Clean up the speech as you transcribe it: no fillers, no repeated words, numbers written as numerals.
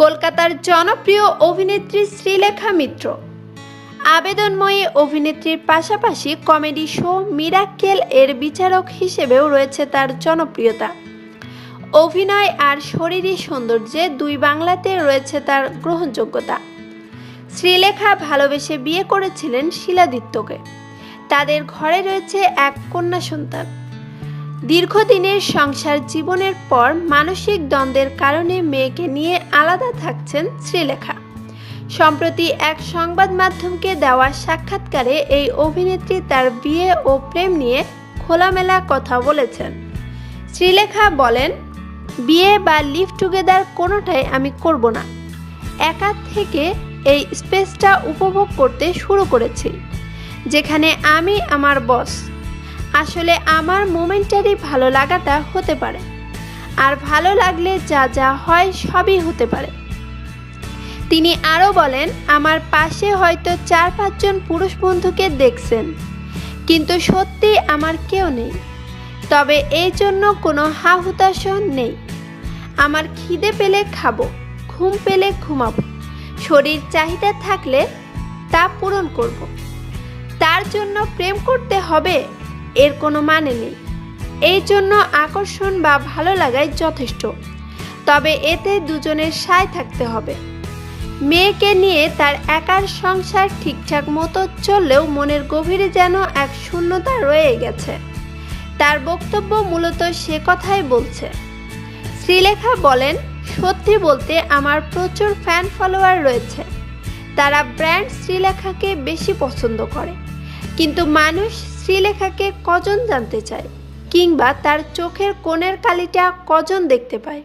কলকাতার জনপ্রিয় অভিনেত্রী শ্রীলেখা মিত্র আবেদনময়ী অভিনেত্রীর পাশাপাশি কমেডি শো মিরাক্কেল এর বিচারক হিসেবেও রয়েছে তার জনপ্রিয়তা। অভিনয় আর শরীরী সৌন্দর্যে দুই বাংলাতে রয়েছে তার গ্রহণযোগ্যতা। শ্রীলেখা ভালোবেসে বিয়ে করেছিলেন শিলাদিত্যকে। তাদের ঘরে রয়েছে এক কন্যা সন্তান। দীর্ঘদিনের সংসার জীবনের পর মানসিক দ্বন্দ্বের কারণে মেয়েকে নিয়ে আলাদা থাকছেন শ্রীলেখা। সম্প্রতি এক সংবাদ মাধ্যমকে দেওয়া সাক্ষাৎকারে এই অভিনেত্রী তার বিয়ে ও প্রেম নিয়ে খোলামেলা কথা বলেছেন। শ্রীলেখা বলেন, বিয়ে বা লিভ টুগেদার কোনোটাই আমি করব না। একা থেকে এই স্পেসটা উপভোগ করতে শুরু করেছি, যেখানে আমি আমার বস। আসলে আমার মোমেন্টারি ভালো লাগাটা হতে পারে, আর ভালো লাগলে যা যা হয় সবই হতে পারে। তিনি আরও বলেন, আমার পাশে হয়তো 4-5 জন পুরুষ বন্ধুকে দেখছেন, কিন্তু সত্যি আমার কেউ নেই। তবে এই জন্য কোনো হা-হুতাশ নেই। আমার খিদে পেলে খাবো, ঘুম পেলে ঘুমাবো, শরীর চাহিদা থাকলে তা পূরণ করব। তার জন্য প্রেম করতে হবে এর কোনো মানে নেই। এই জন্য আকর্ষণ বা ভালো লাগাই যথেষ্ট, তবে এতে দুজনের সায় থাকতে হবে। মেয়েকে নিয়ে তার একার সংসার ঠিকঠাক মতো চললেও মনের গভীরে যেন এক শূন্যতা রয়ে গেছে। তার বক্তব্য মূলত সে কথাই বলছে। শ্রীলেখা বলেন, সত্যি বলতে আমার প্রচুর ফ্যান ফলোয়ার রয়েছে। তারা ব্র্যান্ড শ্রীলেখাকে বেশি পছন্দ করে, কিন্তু মানুষ শ্রীলেখাকে কজন জানতে চায়, কিংবা তার চোখের কোণের কালিটা কজন দেখতে পায়।